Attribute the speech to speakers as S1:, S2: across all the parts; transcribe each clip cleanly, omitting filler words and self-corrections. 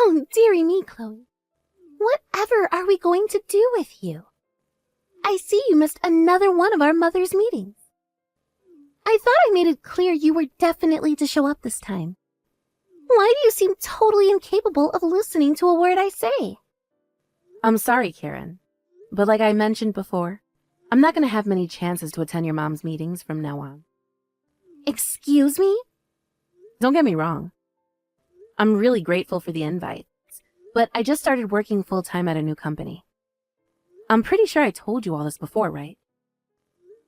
S1: Oh, dearie me, Chloe. Whatever are we going to do with you? I see you missed another one of our mother's meetings. I thought I made it clear you were definitely to show up this time. Why do you seem totally incapable of listening to a word I say?
S2: I'm sorry, Karen, but like I mentioned before, I'm not going to have many chances to attend your mom's meetings from now on.
S1: Excuse me?
S2: Don't get me wrong. I'm really grateful for the invites, but I just started working full-time at a new company. I'm pretty sure I told you all this before, right?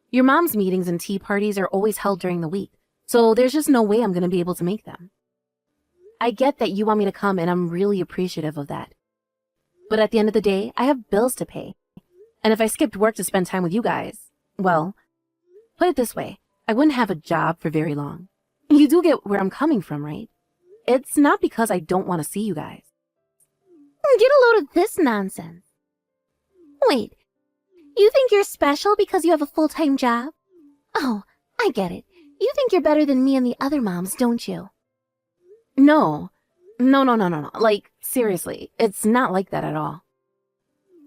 S2: Your mom's meetings and tea parties are always held during the week, so there's just no way I'm going to be able to make them. I get that you want me to come, and I'm really appreciative of that. But at the end of the day, I have bills to pay. And if I skipped work to spend time with you guys, well, put it this way, I wouldn't have a job for very long. You do get where I'm coming from, right? It's not because I don't want to see you guys.
S1: Get a load of this nonsense. Wait, you think you're special because you have a full-time job? Oh, I get it. You think you're better than me and the other moms, don't you?
S2: No. Like, seriously, it's not like that at all.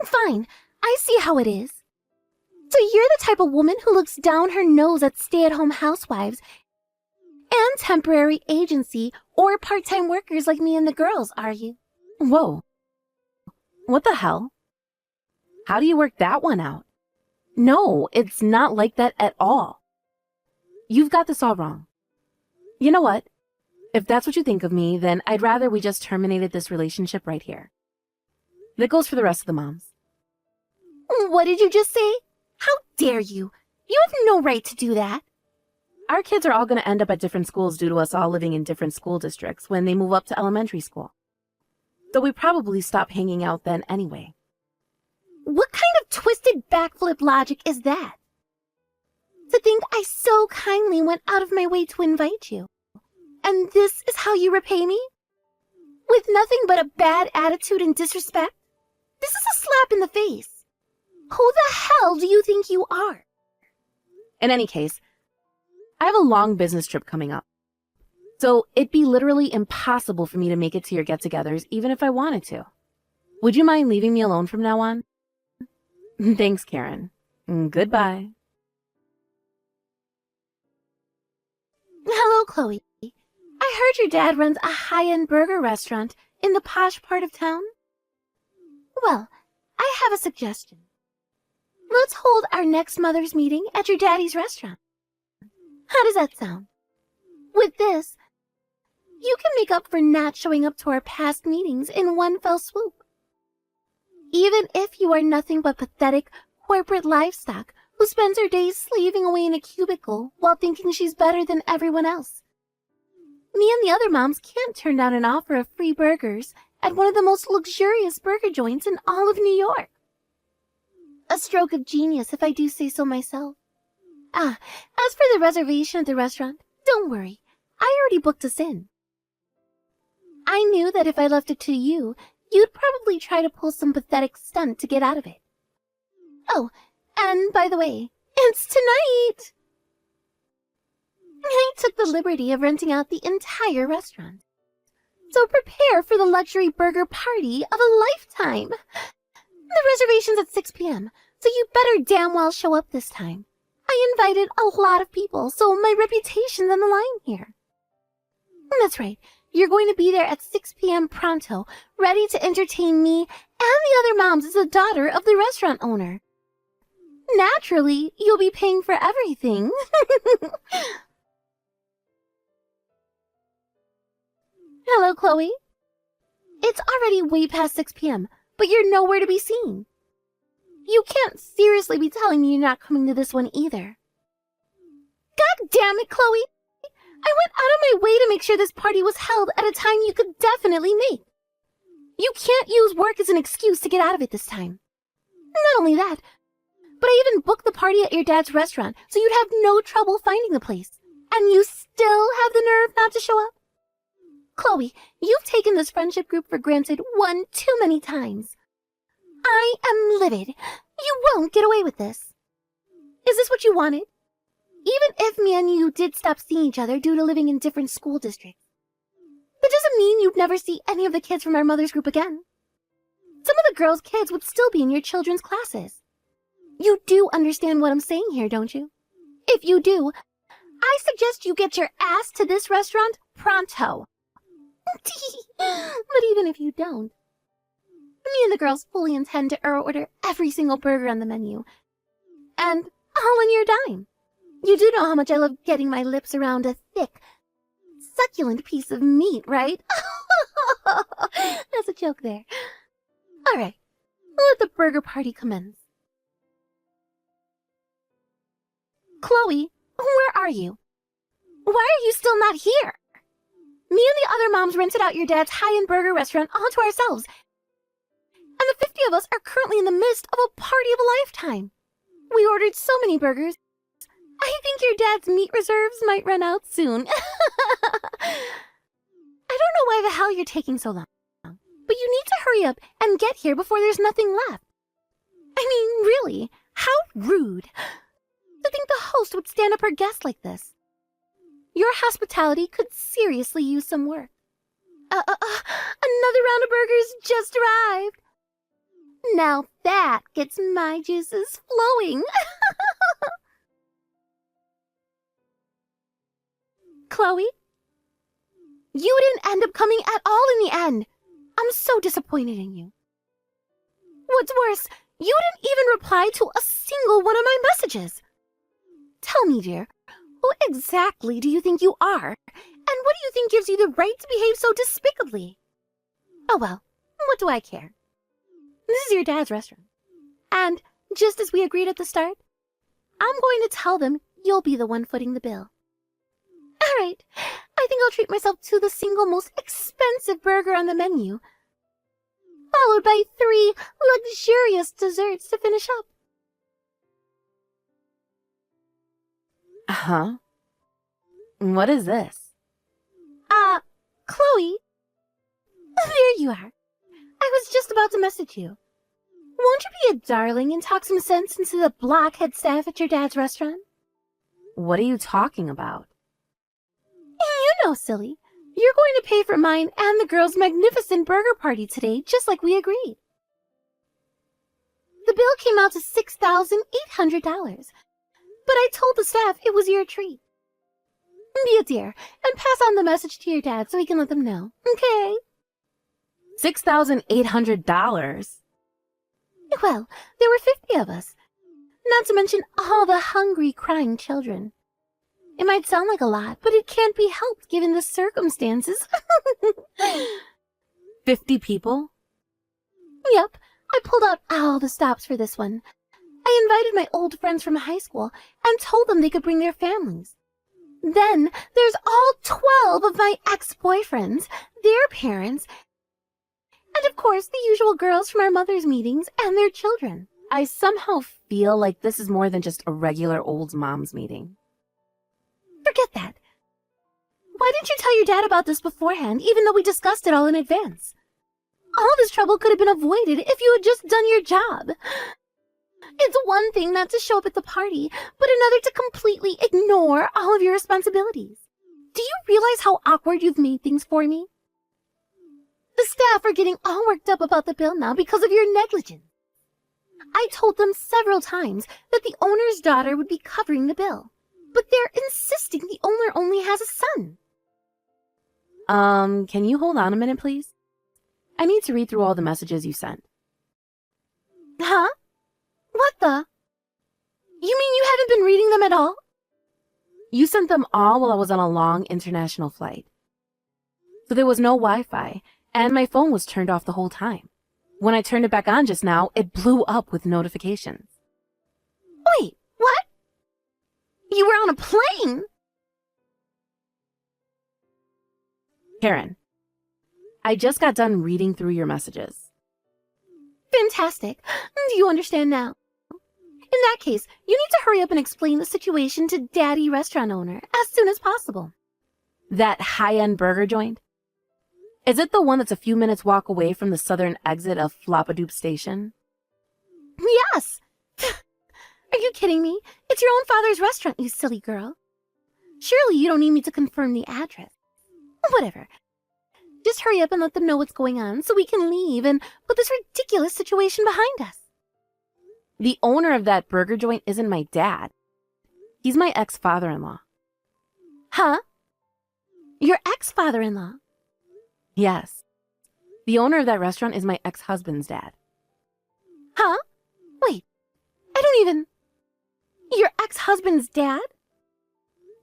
S1: Fine, I see how it is. So you're the type of woman who looks down her nose at stay-at-home housewives and temporary agency or part-time workers like me and the girls, are you?
S2: Whoa. What the hell? How do you work that one out? No, it's not like that at all. You've got this all wrong. You know what? If that's what you think of me, then I'd rather we just terminated this relationship right here. That goes for the rest of the moms.
S1: What did you just say? How dare you? You have no right to do that.
S2: Our kids are all going to end up at different schools due to us all living in different school districts when they move up to elementary school. So we probably stop hanging out then anyway.
S1: What kind of twisted backflip logic is that? To think I so kindly went out of my way to invite you. And this is how you repay me? With nothing but a bad attitude and disrespect? This is a slap in the face. Who the hell do you think you are?
S2: In any case, I have a long business trip coming up. So it'd be literally impossible for me to make it to your get-togethers even if I wanted to. Would you mind leaving me alone from now on? Thanks, Karen. Goodbye.
S1: Hello, Chloe. I heard your dad runs a high-end burger restaurant in the posh part of town. Well, I have a suggestion. Let's hold our next mother's meeting at your daddy's restaurant. How does that sound? With this, you can make up for not showing up to our past meetings in one fell swoop. Even if you are nothing but pathetic corporate livestock who spends her days slaving away in a cubicle while thinking she's better than everyone else. Me and the other moms can't turn down an offer of free burgers at one of the most luxurious burger joints in all of New York. A stroke of genius, if I do say so myself. As for the reservation at the restaurant, don't worry. I already booked us in. I knew that if I left it to you, you'd probably try to pull some pathetic stunt to get out of it. Oh, and by the way, it's tonight! I took the liberty of renting out the entire restaurant. So prepare for the luxury burger party of a lifetime. The reservation's at 6 p.m., so you better damn well show up this time. I invited a lot of people, so my reputation's on the line here. That's right, you're going to be there at 6 p.m. pronto, ready to entertain me and the other moms as the daughter of the restaurant owner. Naturally, you'll be paying for everything. Hello, Chloe. It's already way past 6 p.m., but you're nowhere to be seen. You can't seriously be telling me you're not coming to this one either. God damn it, Chloe! I went out of my way to make sure this party was held at a time you could definitely make. You can't use work as an excuse to get out of it this time. Not only that, but I even booked the party at your dad's restaurant so you'd have no trouble finding the place. And you still have the nerve not to show up? Chloe, you've taken this friendship group for granted one too many times. I am livid. You won't get away with this. Is this what you wanted? Even if me and you did stop seeing each other due to living in different school districts. That doesn't mean you'd never see any of the kids from our mother's group again. Some of the girls' kids would still be in your children's classes. You do understand what I'm saying here, don't you? If you do, I suggest you get your ass to this restaurant pronto. But even if you don't, me and the girls fully intend to order every single burger on the menu. And all on your dime. You do know how much I love getting my lips around a thick, succulent piece of meat, right? That's a joke there. All right, let the burger party commence. Chloe, where are you? Why are you still not here? Me and the other moms rented out your dad's high-end burger restaurant all to ourselves. And the 50 of us are currently in the midst of a party of a lifetime. We ordered so many burgers. I think your dad's meat reserves might run out soon. I don't know why the hell you're taking so long, but you need to hurry up and get here before there's nothing left. I mean, really, how rude. To think the host would stand up her guest like this. Your hospitality could seriously use some work. Another round of burgers just arrived. Now that gets my juices flowing. Chloe, you didn't end up coming at all in the end. I'm so disappointed in you. What's worse, you didn't even reply to a single one of my messages. Tell me, dear, who exactly do you think you are? And what do you think gives you the right to behave so despicably? Oh well, what do I care? This is your dad's restaurant. And just as we agreed at the start, I'm going to tell them you'll be the one footing the bill. All right, I think I'll treat myself to the single most expensive burger on the menu, followed by 3 luxurious desserts to finish up.
S2: Huh? What is this?
S1: Chloe? There you are. I was just about to message you. Won't you be a darling and talk some sense into the blockhead staff at your dad's restaurant?
S2: What are you talking about?
S1: You know, silly. You're going to pay for mine and the girls' magnificent burger party today, just like we agreed. The bill came out to $6,800, but I told the staff it was your treat. Be a dear and pass on the message to your dad so he can let them know, okay?
S2: $6,800?
S1: Well, there were 50 of us, not to mention all the hungry, crying children. It might sound like a lot, but it can't be helped given the circumstances.
S2: 50 people?
S1: Yep, I pulled out all the stops for this one. I invited my old friends from high school and told them they could bring their families. Then there's all 12 of my ex-boyfriends, their parents, and of course the usual girls from our mother's meetings and their children.
S2: I somehow feel like this is more than just a regular old mom's meeting.
S1: Forget that. Why didn't you tell your dad about this beforehand, even though we discussed it all in advance? All this trouble could have been avoided if you had just done your job. It's one thing not to show up at the party, but another to completely ignore all of your responsibilities. Do you realize how awkward you've made things for me? The staff are getting all worked up about the bill now because of your negligence. I told them several times that the owner's daughter would be covering the bill, but they're insisting the owner only has a son.
S2: Can you hold on a minute, please? I need to read through all the messages you sent.
S1: Huh? What the? You mean you haven't been reading them at all?
S2: You sent them all while I was on a long international flight. So there was no Wi-Fi, and my phone was turned off the whole time. When I turned it back on just now, it blew up with notifications.
S1: Wait, what? You were on a plane?
S2: Karen, I just got done reading through your messages.
S1: Fantastic. Do you understand now? In that case, you need to hurry up and explain the situation to Daddy restaurant owner as soon as possible.
S2: That high-end burger joint? Is it the one that's a few minutes walk away from the southern exit of Floppadoop Station?
S1: Yes! Are you kidding me? It's your own father's restaurant, you silly girl. Surely you don't need me to confirm the address. Whatever. Just hurry up and let them know what's going on so we can leave and put this ridiculous situation behind us.
S2: The owner of that burger joint isn't my dad. He's my ex-father-in-law.
S1: Huh? Your ex-father-in-law?
S2: Yes. The owner of that restaurant is my ex-husband's dad.
S1: Huh? Wait, I don't even... Your ex-husband's dad?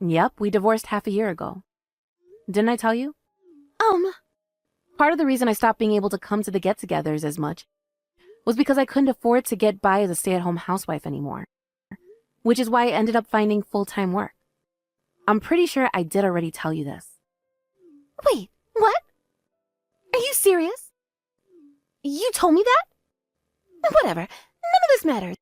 S2: Yep, we divorced half a year ago. Didn't I tell you?
S1: Part
S2: Part of the reason I stopped being able to come to the get-togethers as much was because I couldn't afford to get by as a stay-at-home housewife anymore, which is why I ended up finding full-time work. I'm pretty sure I did already tell you this.
S1: Wait, what? Are you serious? You told me that? Whatever, none of this matters.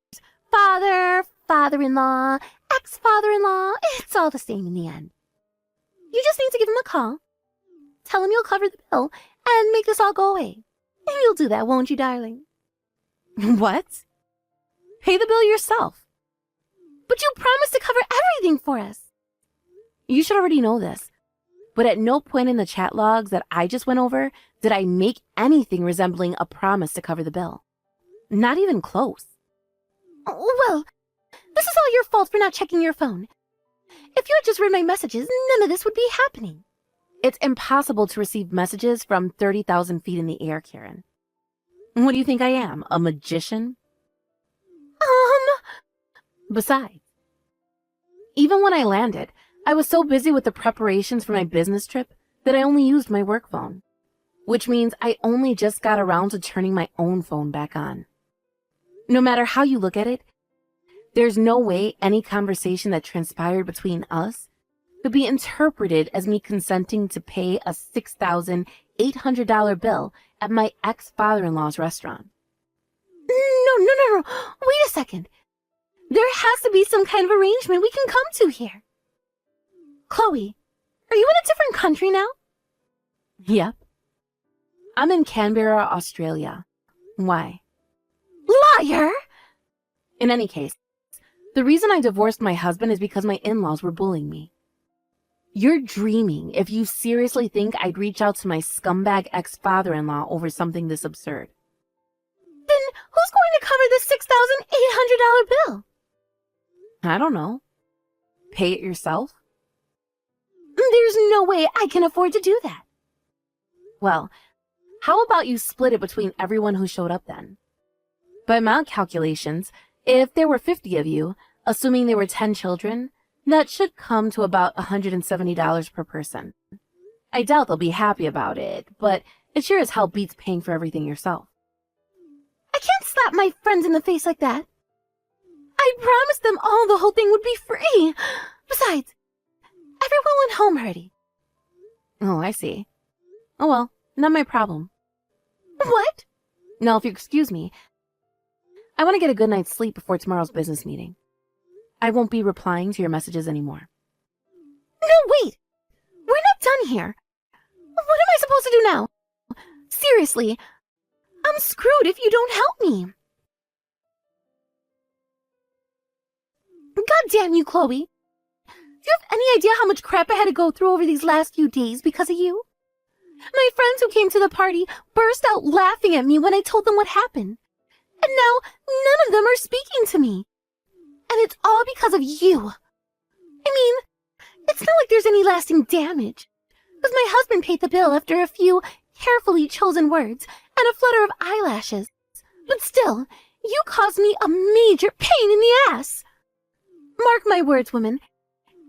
S1: Father, father-in-law, ex-father-in-law, it's all the same in the end. You just need to give him a call, tell him you'll cover the bill, and make this all go away. And you'll do that, won't you, darling?
S2: What? Pay the bill yourself.
S1: But you promised to cover everything for us.
S2: You should already know this, but at no point in the chat logs that I just went over did I make anything resembling a promise to cover the bill. Not even close.
S1: Well, this is all your fault for not checking your phone. If you had just read my messages, none of this would be happening.
S2: It's impossible to receive messages from 30,000 feet in the air, Karen. What do you think I am, a magician? Besides, even when I landed, I was so busy with the preparations for my business trip that I only used my work phone, which means I only just got around to turning my own phone back on. No matter how you look at it, there's no way any conversation that transpired between us could be interpreted as me consenting to pay a $6,800 bill at my ex-father-in-law's restaurant.
S1: No. Wait a second. There has to be some kind of arrangement we can come to here. Chloe, are you in a different country now?
S2: Yep. I'm in Canberra, Australia. Why?
S1: Liar!
S2: In any case, the reason I divorced my husband is because my in-laws were bullying me. You're dreaming if you seriously think I'd reach out to my scumbag ex-father-in-law over something this absurd.
S1: Then who's going to cover this $6,800 bill?
S2: I don't know. Pay it yourself?
S1: There's no way I can afford to do that.
S2: Well, how about you split it between everyone who showed up then? By my calculations, if there were 50 of you, assuming there were 10 children, that should come to about $170 per person. I doubt they'll be happy about it, but it sure as hell beats paying for everything yourself.
S1: I can't slap my friends in the face like that. I promised them all the whole thing would be free. Besides, everyone went home already.
S2: Oh, I see. Oh well, not my problem.
S1: What?
S2: Now, if you excuse me, I want to get a good night's sleep before tomorrow's business meeting. I won't be replying to your messages anymore.
S1: No, wait! We're not done here. What am I supposed to do now? Seriously, I'm screwed if you don't help me. God damn you, Chloe. Do you have any idea how much crap I had to go through over these last few days because of you? My friends who came to the party burst out laughing at me when I told them what happened. And now none of them are speaking to me. And it's all because of you. I mean, it's not like there's any lasting damage. Because my husband paid the bill after a few carefully chosen words and a flutter of eyelashes. But still, you caused me a major pain in the ass. Mark my words, woman.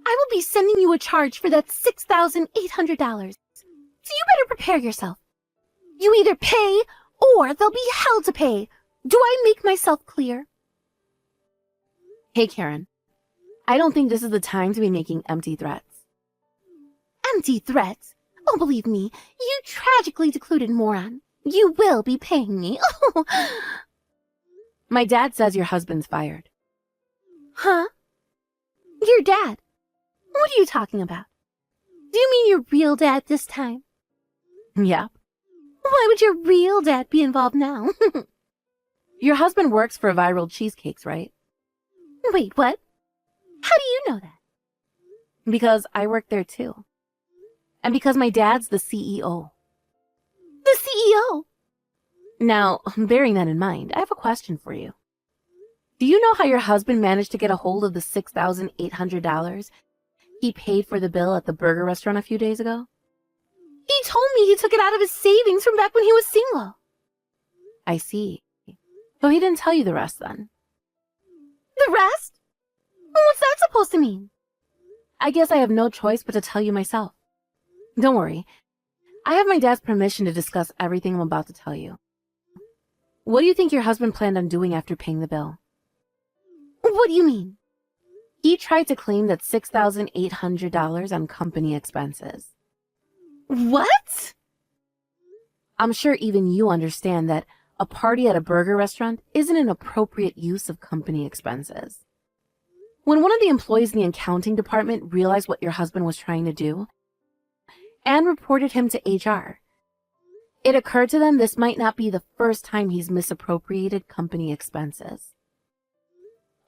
S1: I will be sending you a charge for that $6,800. So you better prepare yourself. You either pay or there'll be hell to pay. Do I make myself clear?
S2: Hey, Karen. I don't think this is the time to be making empty threats.
S1: Empty threats? Oh, believe me, you tragically deluded moron. You will be paying me.
S2: My dad says your husband's fired.
S1: Huh? Your dad? What are you talking about? Do you mean your real dad this time?
S2: Yep.
S1: Why would your real dad be involved now?
S2: Your husband works for Viral Cheesecakes, right?
S1: Wait, what? How do you know that?
S2: Because I work there too. And because my dad's the CEO.
S1: CEO.
S2: Now, bearing that in mind, I have a question for you. Do you know how your husband managed to get a hold of the $6,800 he paid for the bill at the burger restaurant a few days ago?
S1: He told me he took it out of his savings from back when he was single.
S2: I see. So he didn't tell you the rest then?
S1: The rest? What's that supposed to mean?
S2: I guess I have no choice but to tell you myself. Don't worry. I have my dad's permission to discuss everything I'm about to tell you. What do you think your husband planned on doing after paying the bill?
S1: What do you mean?
S2: He tried to claim that $6,800 on company expenses.
S1: What?
S2: I'm sure even you understand that a party at a burger restaurant isn't an appropriate use of company expenses. When one of the employees in the accounting department realized what your husband was trying to do and reported him to HR, it occurred to them this might not be the first time he's misappropriated company expenses.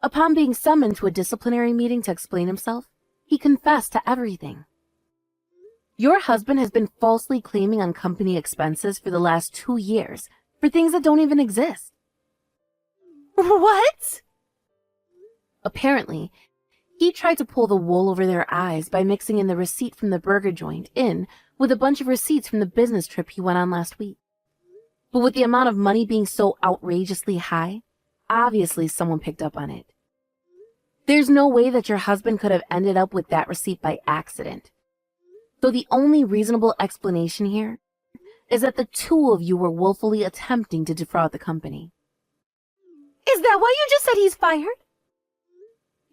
S2: Upon being summoned to a disciplinary meeting to explain himself, he confessed to everything. Your husband has been falsely claiming on company expenses for the last 2 years for things that don't even exist.
S1: What?
S2: Apparently, he tried to pull the wool over their eyes by mixing in the receipt from the burger joint in with a bunch of receipts from the business trip he went on last week. But with the amount of money being so outrageously high, obviously someone picked up on it. There's no way that your husband could have ended up with that receipt by accident. So the only reasonable explanation here is that the two of you were willfully attempting to defraud the company.
S1: Is that why you just said he's fired?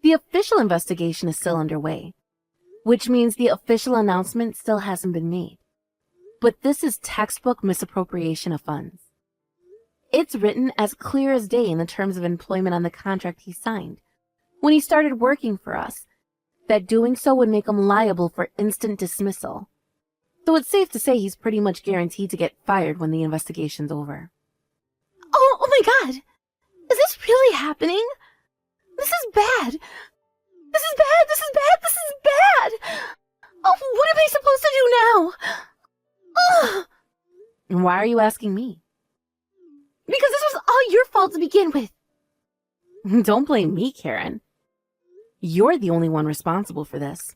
S2: The official investigation is still underway, which means the official announcement still hasn't been made. But this is textbook misappropriation of funds. It's written as clear as day in the terms of employment on the contract he signed when he started working for us, that doing so would make him liable for instant dismissal. So it's safe to say he's pretty much guaranteed to get fired when the investigation's over.
S1: Oh my God! Is this really happening? This is bad! This is bad! This is bad! This is bad! Oh, what am I supposed to do now? Ugh!
S2: And why are you asking me?
S1: Because this was all your fault to begin with.
S2: Don't blame me, Karen. You're the only one responsible for this.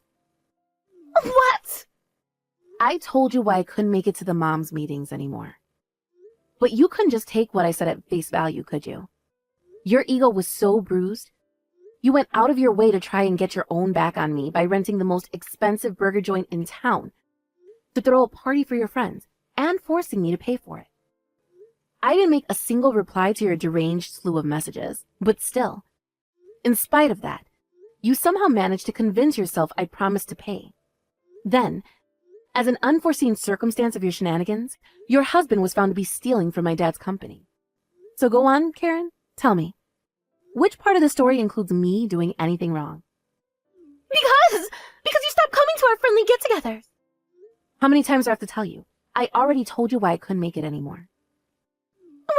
S1: What?
S2: I told you why I couldn't make it to the moms' meetings anymore. But you couldn't just take what I said at face value, could you? Your ego was so bruised, you went out of your way to try and get your own back on me by renting the most expensive burger joint in town to throw a party for your friends and forcing me to pay for it. I didn't make a single reply to your deranged slew of messages, but still, in spite of that, you somehow managed to convince yourself I promised to pay. Then, as an unforeseen circumstance of your shenanigans, your husband was found to be stealing from my dad's company. So go on, Karen, tell me, which part of the story includes me doing anything wrong?
S1: Because you stopped coming to our friendly get-togethers.
S2: How many times do I have to tell you? I already told you why I couldn't make it anymore.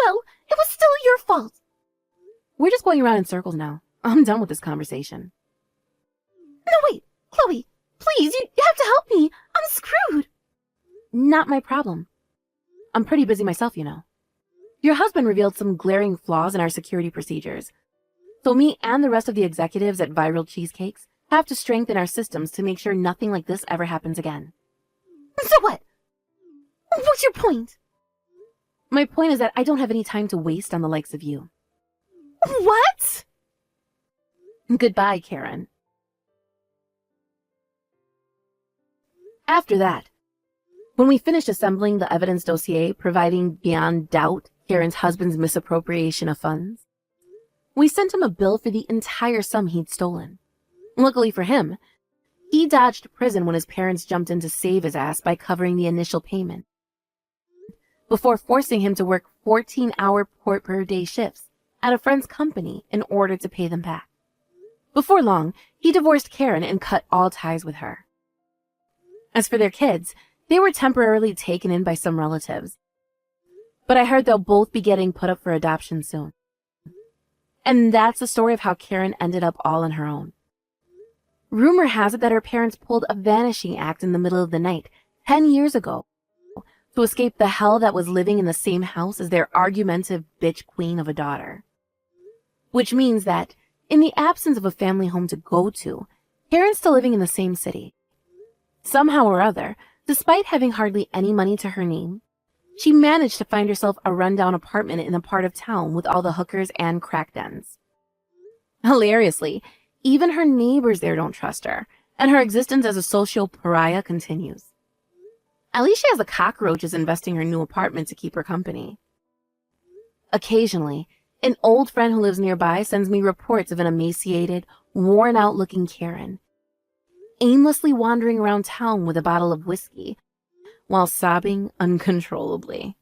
S1: Well, it was still your fault.
S2: We're just going around in circles now. I'm done with this conversation.
S1: No, wait, Chloe, please, you have to help me. I'm screwed.
S2: Not my problem. I'm pretty busy myself, you know. Your husband revealed some glaring flaws in our security procedures. So me and the rest of the executives at Viral Cheesecakes have to strengthen our systems to make sure nothing like this ever happens again.
S1: So what? What's your point?
S2: My point is that I don't have any time to waste on the likes of you.
S1: What?
S2: Goodbye, Karen. After that, when we finished assembling the evidence dossier providing beyond doubt Karen's husband's misappropriation of funds, we sent him a bill for the entire sum he'd stolen. Luckily for him, he dodged prison when his parents jumped in to save his ass by covering the initial payment, before forcing him to work 14-hour per-day shifts at a friend's company in order to pay them back. Before long, he divorced Karen and cut all ties with her. As for their kids, they were temporarily taken in by some relatives, but I heard they'll both be getting put up for adoption soon. And that's the story of how Karen ended up all on her own. Rumor has it that her parents pulled a vanishing act in the middle of the night 10 years ago, to escape the hell that was living in the same house as their argumentative bitch queen of a daughter. Which means that, in the absence of a family home to go to, Karen's still living in the same city. Somehow or other, despite having hardly any money to her name, she managed to find herself a rundown apartment in a part of town with all the hookers and crack dens. Hilariously, even her neighbors there don't trust her, and her existence as a social pariah continues. At least she has the cockroaches investing her new apartment to keep her company. Occasionally, an old friend who lives nearby sends me reports of an emaciated, worn-out-looking Karen, aimlessly wandering around town with a bottle of whiskey, while sobbing uncontrollably.